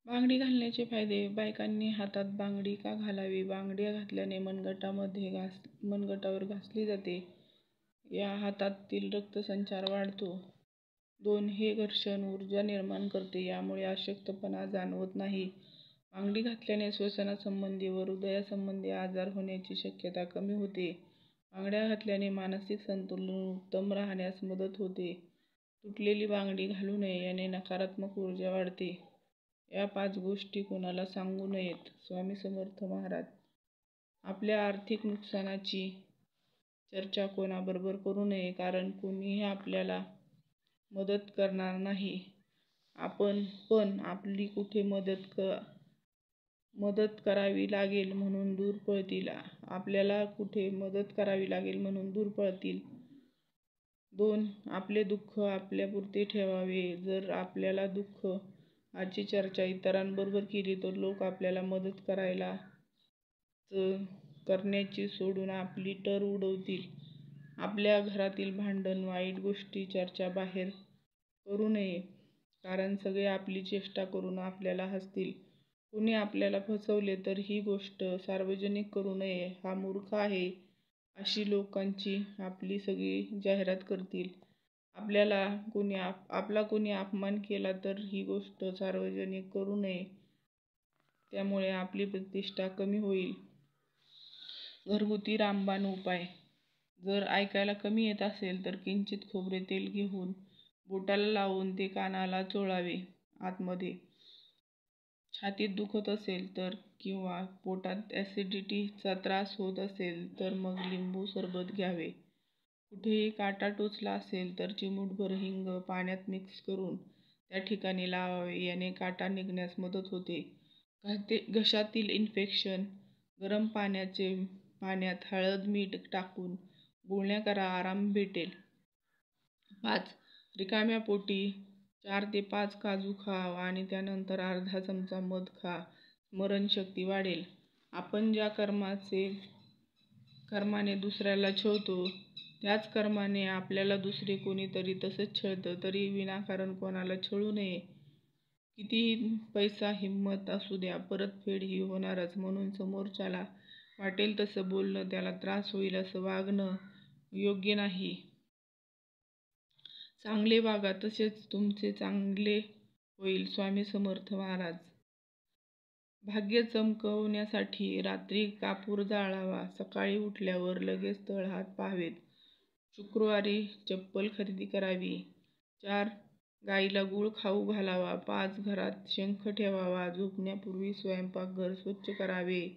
बांगडी घालण्याचे फायदे. बायकांनी हातात बांगडी का घालावी? बांगड्या घातल्याने मनगटावर घासली जाते. या हातातील रक्तसंचार वाढतो. 2. हे घर्षण ऊर्जा निर्माण करते. यामुळे अशक्तपणा जाणवत नाही. बांगडी घातल्याने श्वसनासंबंधी व हृदयासंबंधी आजार होण्याची शक्यता कमी होते. बांगड्या घातल्याने मानसिक संतुलन उत्तम राहण्यास मदत होते. तुटलेली बांगडी घालू नये, याने नकारात्मक ऊर्जा वाढते. या 5 गोष्टी कोणाला सांगू नयेत. स्वामी समर्थ महाराज. आपल्या आर्थिक नुकसानाची चर्चा कोणाबरोबर करू नये, कारण कोणीही आपल्याला मदत करणार नाही. आपण पण आपली कुठे मदत करावी लागेल म्हणून दूर पळतील. आपल्याला कुठे मदत करावी लागेल म्हणून दूर पळतील. 2. आपले दुःख आपल्यापुरते ठेवावे. जर आपल्याला दुःख आची चर्चा इतरांबरोबर केली तर लोक आपल्याला मदत करण्याची सोडून आपली टर उडवतील. आपल्या घरातील भांडण, वाईट गोष्टी चर्चा बाहेर करू नये, कारण सगळे आपली चेष्टा करून आपल्याला हसतील. कुणी आपल्याला फसवले तर ही गोष्ट सार्वजनिक करू नये. हा मूर्ख आहे अशी लोकांची आपली सगळी जाहिरात करतील. आपला कोणी अपमान केला तर ही गोष्ट सार्वजनिक करू नये, त्यामुळे आपली प्रतिष्ठा कमी होईल. घरगुती रामबाण उपाय. जर ऐकायला कमी येत असेल तर किंचित खोबरे तेल घेऊन बोटाला लावून ते कानाला चोळावे आतमध्ये. छातीत दुखत असेल तर किंवा पोटात ॲसिडिटीचा त्रास होत असेल तर मग लिंबू सरबत घ्यावे. कुठेही काटा टोचला असेल तर चिमूटभर हिंग पाण्यात मिक्स करून त्या ठिकाणी लावावे. याने काटा निघण्यास मदत होते. घशातील इन्फेक्शन. गरम पाण्यात हळद मीठ टाकून गुळण्या करा, आराम भेटेल. 5. रिकाम्या पोटी 4 ते 5 काजू खा आणि त्यानंतर अर्धा चमचा मध खा. स्मरणशक्ती वाढेल. आपण ज्या कर्माने दुसऱ्याला छळतो त्याच कर्माने आपल्याला दुसरे कोणीतरी तसंच छळतं. तरी विनाकारण कोणाला छळू नये. कितीही पैसा हिंमत असू द्या, परतफेड ही होणारच. म्हणून समोरच्याला वाटेल तसं बोलणं, त्याला त्रास होईल असं वागणं योग्य नाही. चांगले वागा, तसेच तुमचे चांगले होईल. स्वामी समर्थ महाराज. भाग्य चमकवण्यासाठी रात्री कापूर जाळावा. सकाळी उठल्यावर लगेच तळहात पाहावेत. शुक्रवारी चप्पल खरेदी करावी. 4. गाईला गूळ खाऊ घालावा. 5. घरात शंख ठेवावा. झोपण्यापूर्वी स्वयंपाकघर स्वच्छ करावे.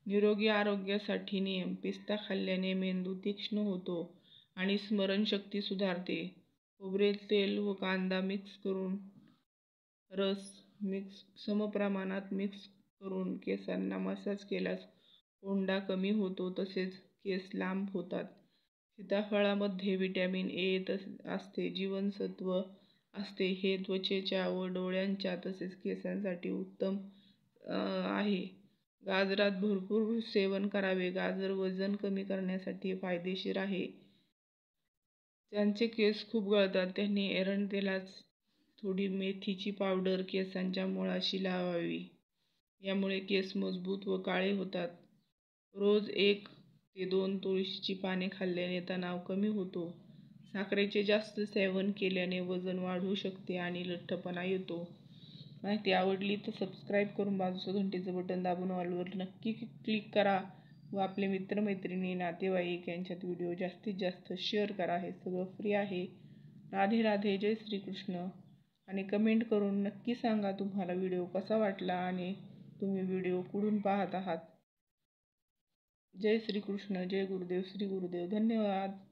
निरोगी आरोग्यासाठी नियम. पिस्ता खाल्ल्याने मेंदू तीक्ष्ण होतो आणि स्मरणशक्ती सुधारते. खोबरेल तेल व कांदा रस समप्रमाणात मिक्स करून केसांना मसाज केल्यास कोंडा कमी होतो, तसेच केस लांब होतात. सीताफळामध्ये व्हिटॅमिन ए असते, जीवनसत्व असते. हे त्वचेच्या व डोळ्यांच्या तसेच केसांसाठी उत्तम आहे. गाजरात भरपूर सेवन करावे. गाजर वजन कमी करण्यासाठी फायदेशीर आहे. ज्यांचे केस खूप गळतात त्यांनी एरंडेलाच थोडी मेथीची पावडर केसांच्या मुळाशी लावावी. यामुळे केस मजबूत व काळे होतात. रोज 1 ते 2 तुळशीची पाने खाल्ल्याने तणाव कमी होतो. साखरेचे जास्त सेवन केल्याने वजन वाढू शकते आणि लठ्ठपणा येतो. माहिती आवडली तर सबस्क्राईब करून बाजूचं घंटीचं बटन दाबून ऑलवर नक्की क्लिक करा व आपले मित्रमैत्रिणी, नातेवाईक यांच्यात व्हिडिओ जास्तीत जास्त शेअर करा. हे सगळं फ्री आहे. राधे राधे. जय श्रीकृष्ण. आणि कमेंट करून नक्की सांगा तुम्हाला व्हिडिओ कसा वाटला आणि तुम्ही व्हिडिओ कुठून पाहत आहात. जय श्रीकृष्ण. जय गुरुदेव. श्री गुरुदेव. धन्यवाद.